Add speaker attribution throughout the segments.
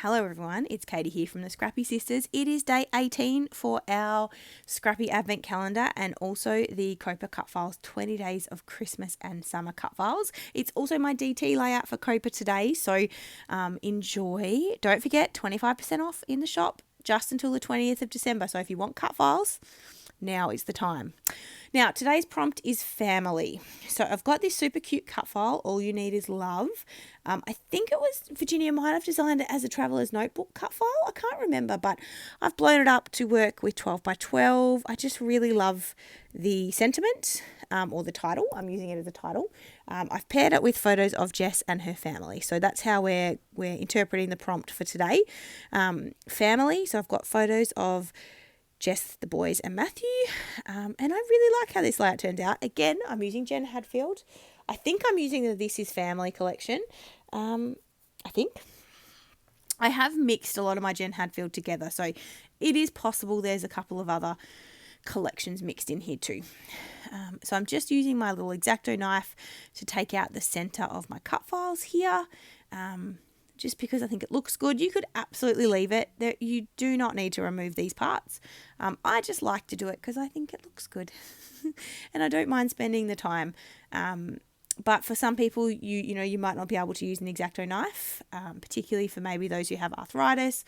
Speaker 1: Hello everyone, it's Katy here from the Scrappy Sisters. It is day 18 for our Scrappy Advent Calendar and also the COAPA Cutfiles 20 Days of Christmas and Summer Cutfiles. It's also my DT layout for COAPA today, so enjoy. Don't forget, 25% off in the shop just until the 20th of December. So if you want cutfiles, now is the time. Now, today's prompt is family. So I've got this super cute cut file, All You Need Is Love. I think it was Virginia might have designed it as a traveler's notebook cut file. I can't remember, but I've blown it up to work with 12 by 12. I just really love the sentiment or the title. I'm using it as a title. I've paired it with photos of Jess and her family. So that's how we're interpreting the prompt for today. Family. So I've got photos of Jess, the boys, and Matthew. And I really like how this layout turned out. Again, I'm using Jen Hadfield. I think I'm using the This Is Family collection. I think. I have mixed a lot of my Jen Hadfield together, so it is possible there's a couple of other collections mixed in here too. So I'm just using my little X-Acto knife to take out the center of my cut files here. Just because I think it looks good. You could absolutely leave it. You do not need to remove these parts. I just like to do it because I think it looks good. And I don't mind spending the time. But for some people, you might not be able to use an X-Acto knife, particularly for maybe those who have arthritis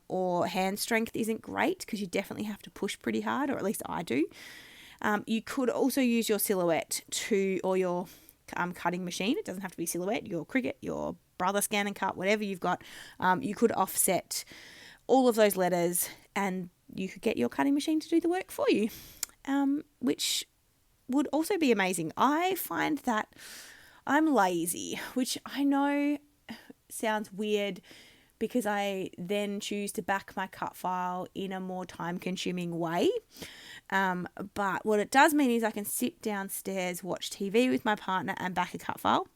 Speaker 1: or hand strength isn't great because you definitely have to push pretty hard, or at least I do. You could also use your Silhouette or your cutting machine. It doesn't have to be Silhouette, your Cricut, your Brother Scan and Cut, whatever you've got. You could offset all of those letters and you could get your cutting machine to do the work for you, which would also be amazing. I find that I'm lazy, which I know sounds weird because I then choose to back my cut file in a more time-consuming way. But what it does mean is I can sit downstairs, watch TV with my partner and back a cut file.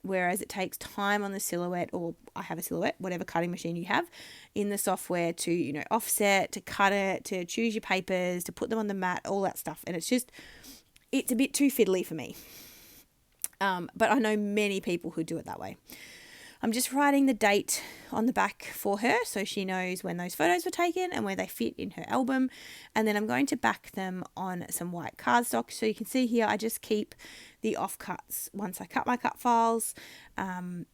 Speaker 1: Whereas it takes time on the Silhouette, or I have a Silhouette, whatever cutting machine you have, in the software to, offset, to cut it, to choose your papers, to put them on the mat, all that stuff. And it's a bit too fiddly for me. But I know many people who do it that way. I'm just writing the date on the back for her so she knows when those photos were taken and where they fit in her album. And then I'm going to back them on some white cardstock. So you can see here I just keep the offcuts once I cut my cut files. And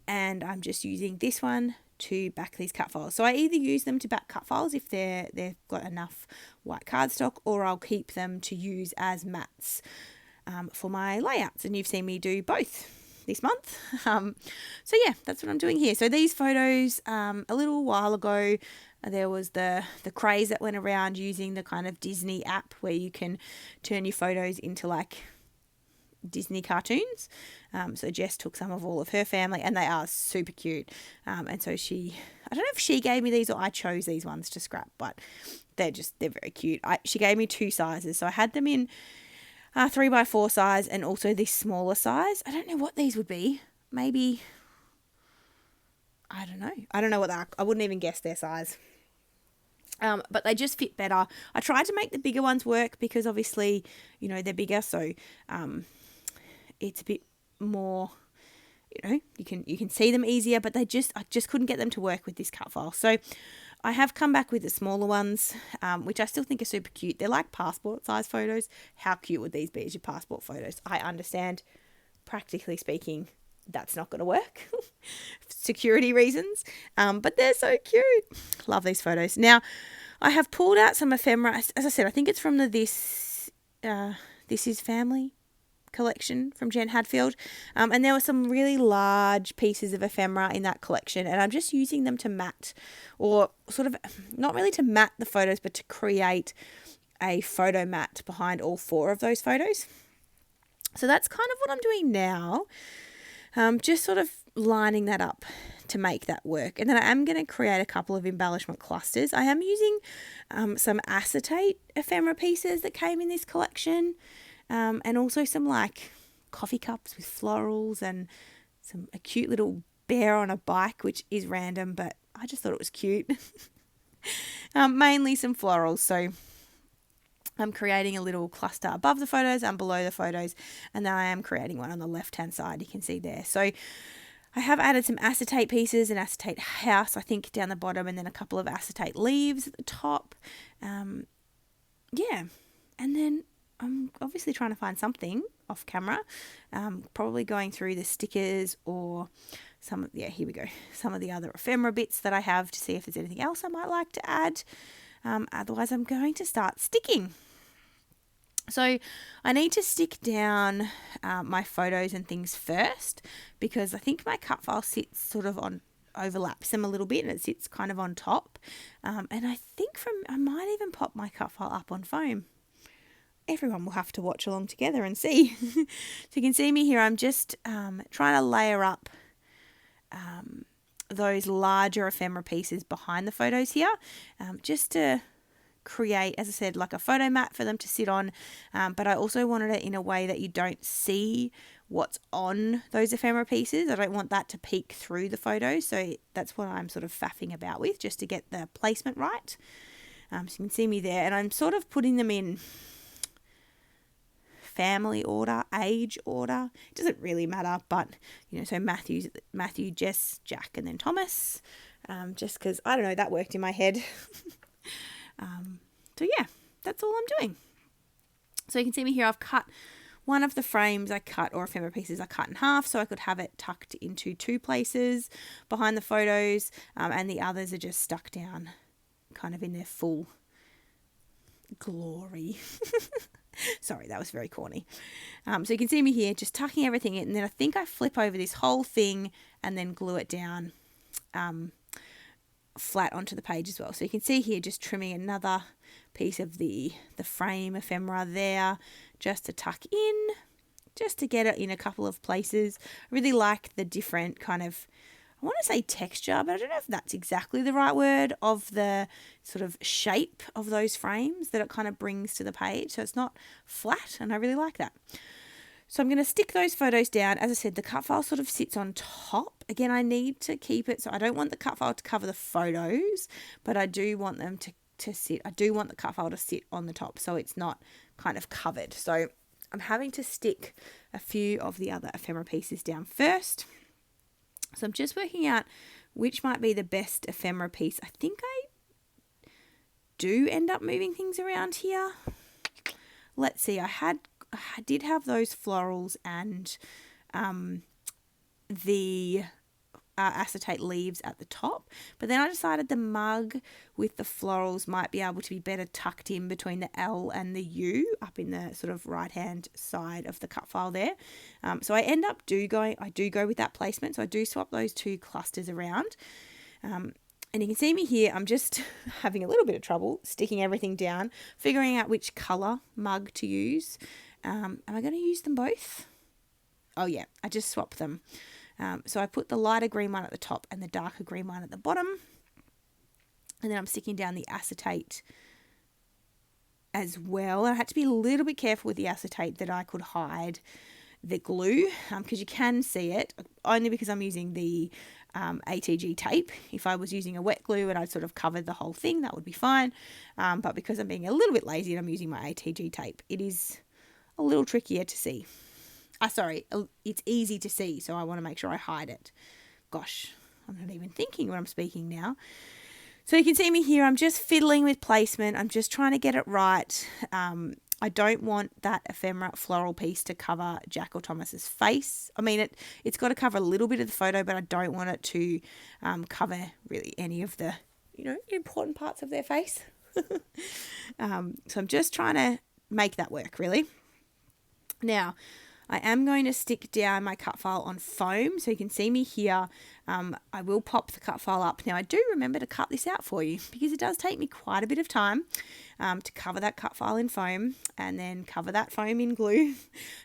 Speaker 1: I'm just using this one to back these cut files. So I either use them to back cut files if they've got enough white cardstock, or I'll keep them to use as mats for my layouts. And you've seen me do both this month. So yeah, that's what I'm doing here. So these photos, a little while ago, there was the craze that went around using the kind of Disney app where you can turn your photos into like Disney cartoons. So Jess took some of all of her family and they are super cute. And so I don't know if she gave me these or I chose these ones to scrap, but they're very cute. She gave me two sizes. So I had them in 3x4 size and also this smaller size. I don't know what these would be. Maybe, I don't know. I don't know what they are. I wouldn't even guess their size. But they just fit better. I tried to make the bigger ones work because obviously, they're bigger. So it's a bit more, you can see them easier, but I just couldn't get them to work with this cut file. So I have come back with the smaller ones, which I still think are super cute. They're like passport size photos. How cute would these be as your passport photos? I understand, practically speaking, that's not going to work. Security reasons. But they're so cute. Love these photos. Now, I have pulled out some ephemera. As I said, I think it's from the This Is Family collection from Jen Hadfield. And there were some really large pieces of ephemera in that collection. And I'm just using them to mat, or sort of, not really to mat the photos, but to create a photo mat behind all four of those photos. So that's kind of what I'm doing now. Just sort of lining that up to make that work. And then I am going to create a couple of embellishment clusters. I am using some acetate ephemera pieces that came in this collection. And also some like coffee cups with florals and a cute little bear on a bike, which is random, but I just thought it was cute. Mainly some florals. So I'm creating a little cluster above the photos and below the photos. And then I am creating one on the left-hand side. You can see there. So I have added some acetate pieces, an acetate house, I think, down the bottom, and then a couple of acetate leaves at the top. Yeah, and then I'm obviously trying to find something off camera, probably going through the stickers or here we go, some of the other ephemera bits that I have to see if there's anything else I might like to add. Otherwise, I'm going to start sticking. So I need to stick down my photos and things first, because I think my cut file sits sort of overlaps them a little bit, and it sits kind of on top. And I think I might even pop my cut file up on foam. Everyone will have to watch along together and see. So you can see me here. I'm just trying to layer up those larger ephemera pieces behind the photos here, just to create, as I said, like a photo mat for them to sit on, but I also wanted it in a way that you don't see what's on those ephemera pieces. I don't want that to peek through the photos, so that's what I'm sort of faffing about with, just to get the placement right. So you can see me there, and I'm sort of putting them in family order, age order. It doesn't really matter, but so Matthew, Jess, Jack, and then Thomas, just because I don't know, that worked in my head. So yeah, that's all I'm doing. So you can see me here, I've cut one of the frames or ephemera pieces I cut in half, so I could have it tucked into two places behind the photos, and the others are just stuck down kind of in their full glory. Sorry, that was very corny. So you can see me here just tucking everything in, and then I think I flip over this whole thing and then glue it down flat onto the page as well. So you can see here just trimming another piece of the frame ephemera there, just to tuck in, just to get it in a couple of places. I really like the different kind of, I want to say texture, but I don't know if that's exactly the right word, of the sort of shape of those frames that it kind of brings to the page. So it's not flat, and I really like that. So I'm going to stick those photos down. As I said, the cut file sort of sits on top. Again, I need to keep it, so I don't want the cut file to cover the photos, but I do want them to sit. I do want the cut file to sit on the top, so it's not kind of covered. So I'm having to stick a few of the other ephemera pieces down first. So I'm just working out which might be the best ephemera piece. I think I do end up moving things around here. Let's see, I did have those florals and the acetate leaves at the top, but then I decided the mug with the florals might be able to be better tucked in between the L and the U up in the sort of right hand side of the cut file there. So I do go with that placement, so I do swap those two clusters around. And you can see me here, I'm just having a little bit of trouble sticking everything down, figuring out which colour mug to use. Am I going to use them both? Oh yeah, I just swapped them. So I put the lighter green one at the top and the darker green one at the bottom. And then I'm sticking down the acetate as well. And I had to be a little bit careful with the acetate that I could hide the glue, because you can see it, only because I'm using the ATG tape. If I was using a wet glue and I'd sort of covered the whole thing, that would be fine. But because I'm being a little bit lazy and I'm using my ATG tape, it is a little trickier to see. It's easy to see, so I want to make sure I hide it. Gosh, I'm not even thinking when I'm speaking now. So you can see me here, I'm just fiddling with placement. I'm just trying to get it right. I don't want that ephemera floral piece to cover Jack or Thomas's face. I mean, it's got to cover a little bit of the photo, but I don't want it to cover really any of the, important parts of their face. So I'm just trying to make that work, really. Now, I am going to stick down my cut file on foam, so you can see me here. I will pop the cut file up. Now, I do remember to cut this out for you, because it does take me quite a bit of time to cover that cut file in foam and then cover that foam in glue.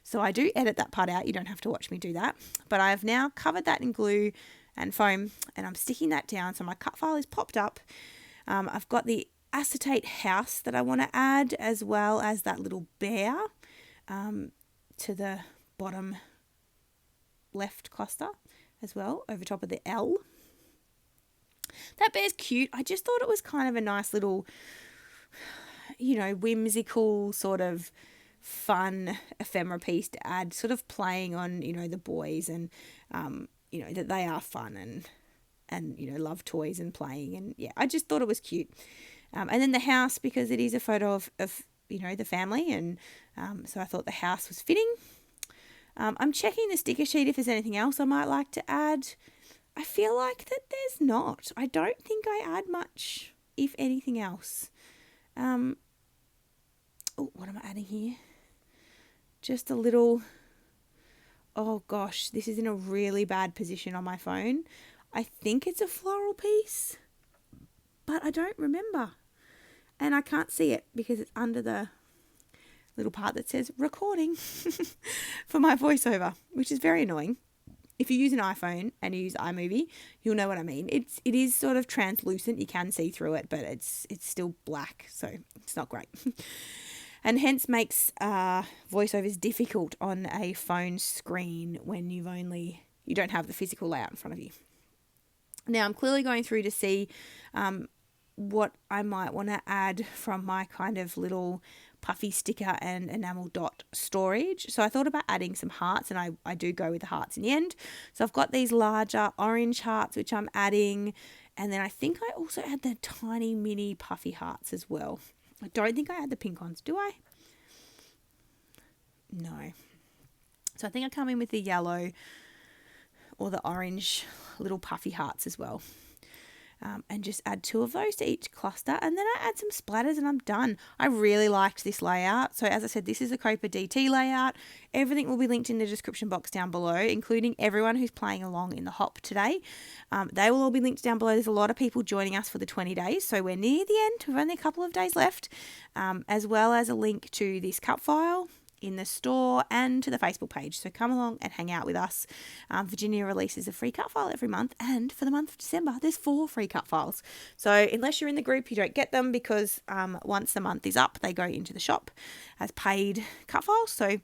Speaker 1: So I do edit that part out. You don't have to watch me do that. But I have now covered that in glue and foam, and I'm sticking that down. So my cut file is popped up. I've got the acetate house that I want to add, as well as that little bear to the bottom left cluster as well, over top of the L. That bear's cute. I just thought it was kind of a nice little, whimsical sort of fun ephemera piece to add, sort of playing on, the boys and you know, that they are fun and you know, love toys and playing. And yeah, I just thought it was cute. And then the house, because it is a photo of you know, the family, and so I thought the house was fitting. I'm checking the sticker sheet if there's anything else I might like to add. I feel like that there's not. I don't think I add much, if anything else. Oh, what am I adding here? Just a little... Oh gosh, this is in a really bad position on my phone. I think it's a floral piece, but I don't remember. And I can't see it because it's under the little part that says recording for my voiceover, which is very annoying. If you use an iPhone and you use iMovie, you'll know what I mean. It is sort of translucent. You can see through it, but it's still black, so it's not great. And hence makes voiceovers difficult on a phone screen when you don't have the physical layout in front of you. Now, I'm clearly going through to see what I might want to add from my kind of little puffy sticker and enamel dot storage. So I thought about adding some hearts, and I do go with the hearts in the end. So I've got these larger orange hearts, which I'm adding. And then I think I also add the tiny mini puffy hearts as well. I don't think I add the pink ones, do I? No. So I think I come in with the yellow or the orange little puffy hearts as well. And just add 2 of those to each cluster, and then I add some splatters and I'm done. I really liked this layout. So as I said, this is a COAPA DT layout. Everything will be linked in the description box down below, including everyone who's playing along in the hop today. They will all be linked down below. There's a lot of people joining us for the 20 days, so we're near the end. We've only a couple of days left, as well as a link to this cut file in the store and to the Facebook page. So come along and hang out with us. Virginia releases a free cut file every month, and for the month of December there's 4 free cut files. So unless you're in the group, you don't get them, because once the month is up they go into the shop as paid cut files. So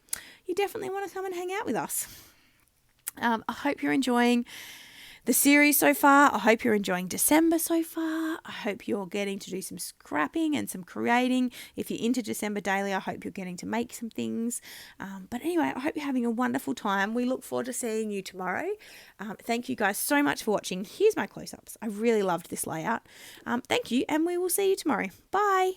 Speaker 1: you definitely want to come and hang out with us. I hope you're enjoying the series so far. I hope you're enjoying December so far. I hope you're getting to do some scrapping and some creating. If you're into December daily, I hope you're getting to make some things. But anyway, I hope you're having a wonderful time. We look forward to seeing you tomorrow. Thank you guys so much for watching. Here's my close-ups. I really loved this layout. Thank you, and we will see you tomorrow. Bye.